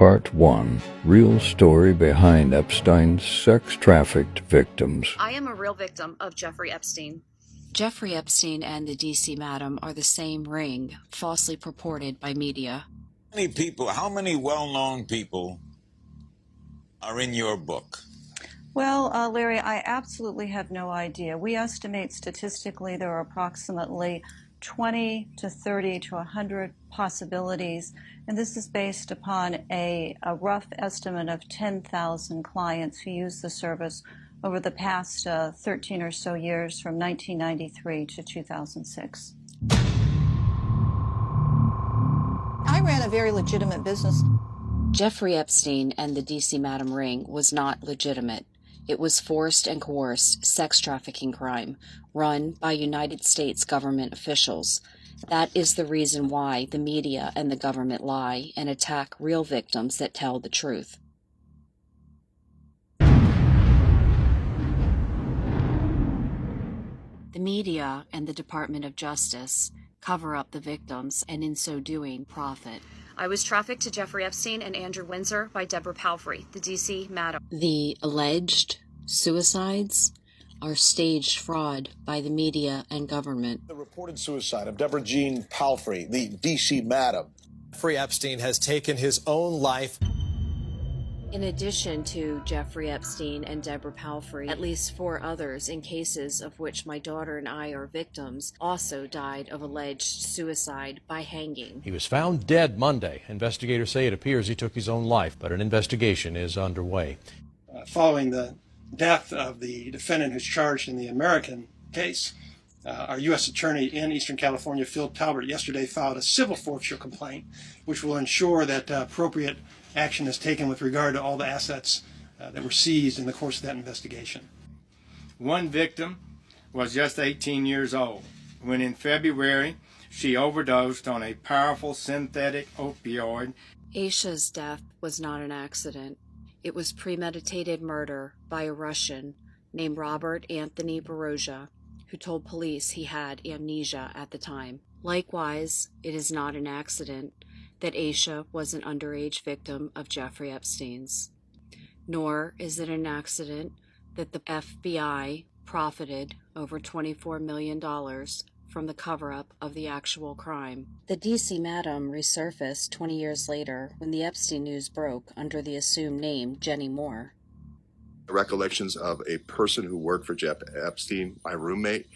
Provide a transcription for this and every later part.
Part 1. Real story behind Epstein's sex-trafficked victims. I am a real victim of Jeffrey Epstein. Jeffrey Epstein and the D.C. Madam are the same ring, falsely purported by media. How many well-known people are in your book? Well, Larry, I absolutely have no idea. We estimate statistically there are approximately 20 to 30 to 100 possibilities, and this is based upon a rough estimate of 10,000 clients who use the service over the past 13 or so years from 1993 to 2006. I ran a very legitimate business. Jeffrey Epstein and the D.C. Madam ring was not legitimate. It was forced and coerced sex trafficking crime run by United States government officials. That is the reason why the media and the government lie and attack real victims that tell the truth. The media and the Department of Justice cover up the victims and in so doing profit. I was trafficked to Jeffrey Epstein and Andrew Windsor by Deborah Palfrey, the D.C. Madam. The alleged suicides are staged fraud by the media and government. The reported suicide of Deborah Jean Palfrey, the D.C. Madam. Jeffrey Epstein has taken his own life. In addition to Jeffrey Epstein and Deborah Palfrey, at least 4 others, in cases of which my daughter and I are victims, also died of alleged suicide by hanging. He was found dead Monday. Investigators say it appears he took his own life, but an investigation is underway. Following the death of the defendant who's charged in the American case, our U.S. Attorney in Eastern California, Phil Talbert, yesterday filed a civil forfeiture complaint, which will ensure that appropriate action is taken with regard to all the assets that were seized in the course of that investigation. One victim was just 18 years old when in February she overdosed on a powerful synthetic opioid. Aisha's death was not an accident. It was premeditated murder by a Russian named Robert Anthony Barozha, who told police he had amnesia at the time. Likewise, it is not an accident that Aisha was an underage victim of Jeffrey Epstein's. Nor is it an accident that the FBI profited over $24 million from the cover-up of the actual crime. The D.C. Madam resurfaced 20 years later when the Epstein news broke under the assumed name Jenny Moore. Recollections of a person who worked for Jeff Epstein, my roommate.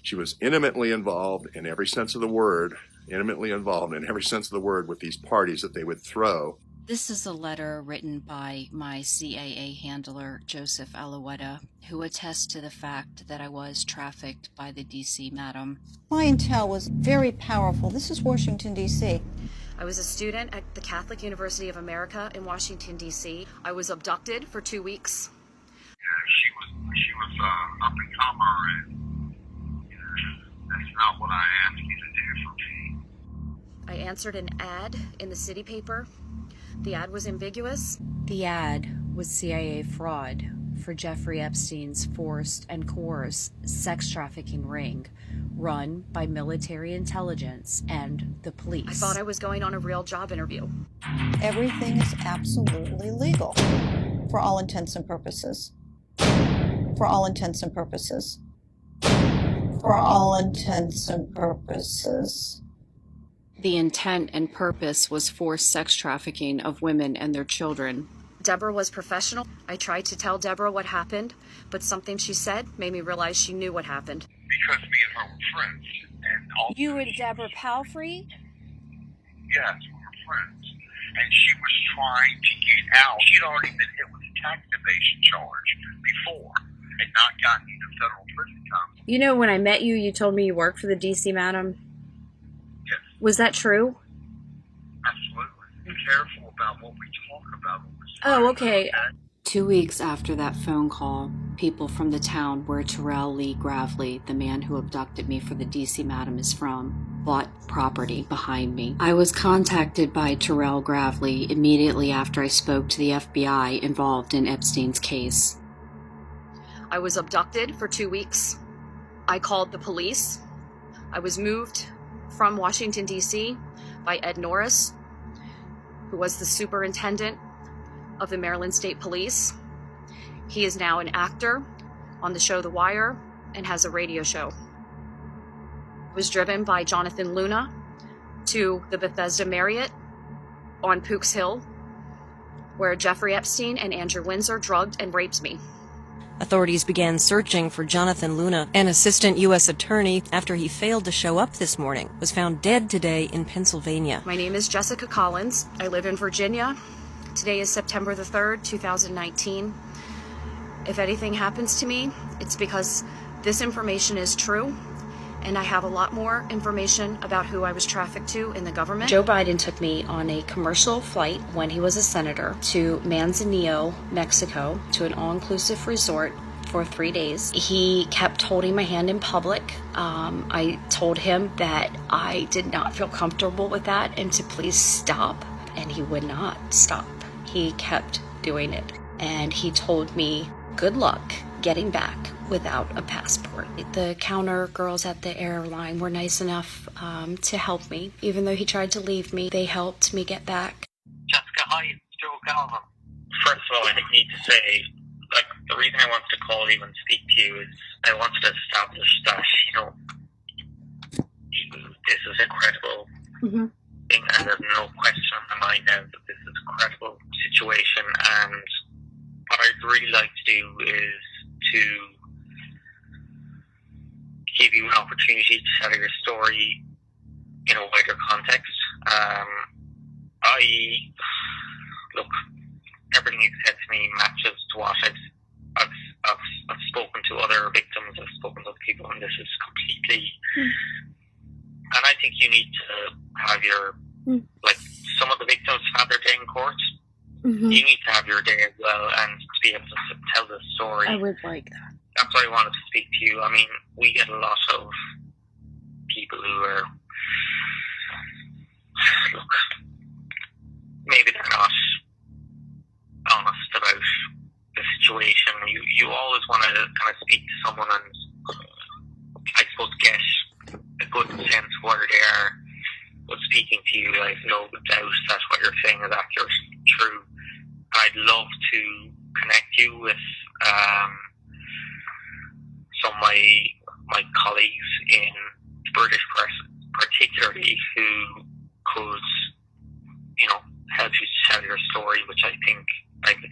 She was intimately involved in every sense of the word with these parties that they would throw. This is a letter written by my CAA handler, Joseph Alouetta, who attests to the fact that I was trafficked by the D.C. Madam. My intel was very powerful. This is Washington, D.C. I was a student at the Catholic University of America in Washington, D.C. I was abducted for 2 weeks. She was up and comer, and that's not what I asked you to do for me. I answered an ad in the city paper. The ad was ambiguous. The ad was CIA fraud for Jeffrey Epstein's forced and coerced sex trafficking ring run by military intelligence and the police. I thought I was going on a real job interview. Everything is absolutely legal for all intents and purposes. For all intents and purposes. For all intents and purposes. The intent and purpose was forced sex trafficking of women and their children. Deborah was professional. I tried to tell Deborah what happened, but something she said made me realize she knew what happened. Because me and her were friends. And you and Deborah Palfrey? Yes, we were friends. And she was trying to get out. She'd already been hit with a tax evasion charge before and not gotten into federal prison time. You know, when I met you, you told me you worked for the D.C. Madam? Yes. Was that true? Absolutely. Be careful about what we talk about. Oh, okay. 2 weeks after that phone call, people from the town where Terrell Lee Gravely, the man who abducted me for the D.C. Madam is from, bought property behind me. I was contacted by Terrell Gravely immediately after I spoke to the FBI involved in Epstein's case. I was abducted for 2 weeks. I called the police. I was moved from Washington, D.C. by Ed Norris who was the superintendent of the Maryland State Police. He is now an actor on the show The Wire and has a radio show. It was driven by Jonathan Luna to the Bethesda Marriott on Pook's Hill, where Jeffrey Epstein and Andrew Windsor drugged and raped me. Authorities began searching for Jonathan Luna, an assistant U.S. attorney, after he failed to show up this morning, was found dead today in Pennsylvania. My name is Jessica Collins. I live in Virginia. Today is September the 3rd, 2019. If anything happens to me, it's because this information is true, and I have a lot more information about who I was trafficked to in the government. Joe Biden took me on a commercial flight when he was a senator to Manzanillo, Mexico, to an all-inclusive resort for 3 days. He kept holding my hand in public. I told him that I did not feel comfortable with that and to please stop, and he would not stop. He kept doing it, and he told me, good luck getting back without a passport. The counter girls at the airline were nice enough to help me. Even though he tried to leave me, they helped me get back. Jessica, hi, it's Joe Galvin. First of all, I need to say, the reason I wanted to call you and speak to you is I wanted to establish that, this is a credible thing, and there's no question in my mind now that this is a credible situation, and what I'd really like to do is to give you an opportunity to tell your story in a wider context. Everything you've said to me matches to what I've spoken to other victims, I've spoken to other people, and this is completely, and I think you need to have your, some of the victims have their day in court. You need to have your day as well, and to be able to tell the story. I would like that. That's why I wanted to speak to you. I mean, we get a lot of people who are, maybe they're not honest about the situation. You always want to kind of speak to someone and, I suppose, get a good sense of where they are. But speaking to you, I have no doubt that what you're saying is accurate, true. I'd love to connect you with some of my colleagues in the British press, particularly, who could, help you tell your story, which I think, basically,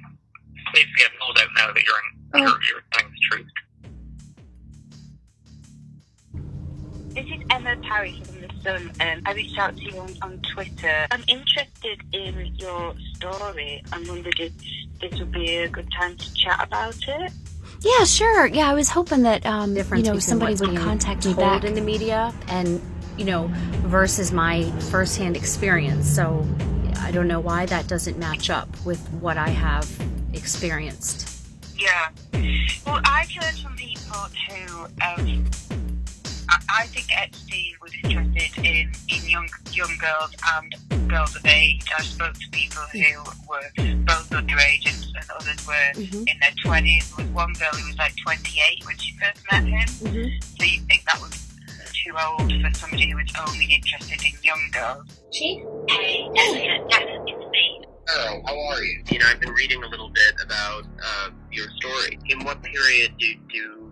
I have no doubt now that you're telling the truth. This is Emma Parry from The Sun. I reached out to you on Twitter. I'm interested in your story and wondered if this would be a good time to chat about it. Yeah, sure. Yeah, I was hoping that somebody would contact me back in the media and versus my firsthand experience. So I don't know why that doesn't match up with what I have experienced. Yeah. Well, I've heard from people who I think Epstein was interested in young girls and girls of age. I spoke to people who were both underage and others were in their 20s. There was one girl who was like 28 when she first met him. So you think that was too old for somebody who was only interested in young girls? Hey, it's me. Hello, how are you? I've been reading a little bit about your story. In what period do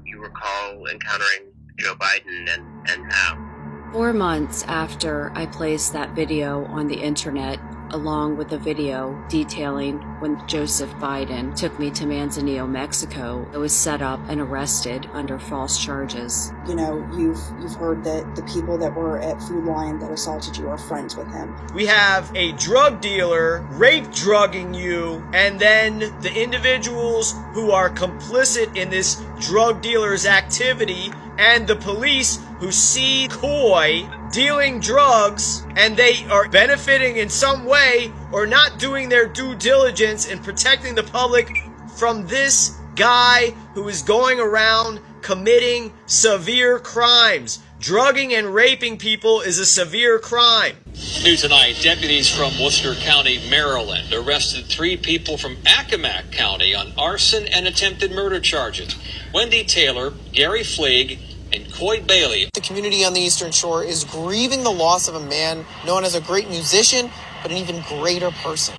you recall encountering Joe Biden and how? 4 months after I placed that video on the internet, along with a video detailing when Joseph Biden took me to Manzanillo, Mexico, I was set up and arrested under false charges. You've heard that the people that were at Food Lion that assaulted you are friends with him. We have a drug dealer drugging you, and then the individuals who are complicit in this drug dealer's activity, and the police who see Coy dealing drugs and they are benefiting in some way or not doing their due diligence in protecting the public from this guy who is going around committing severe crimes. Drugging and raping people is a severe crime. New tonight, deputies from Worcester County, Maryland, arrested 3 people from Accomack County on arson and attempted murder charges. Wendy Taylor, Gary Fleig, and Coy Bailey. The community on the Eastern Shore is grieving the loss of a man known as a great musician but an even greater person.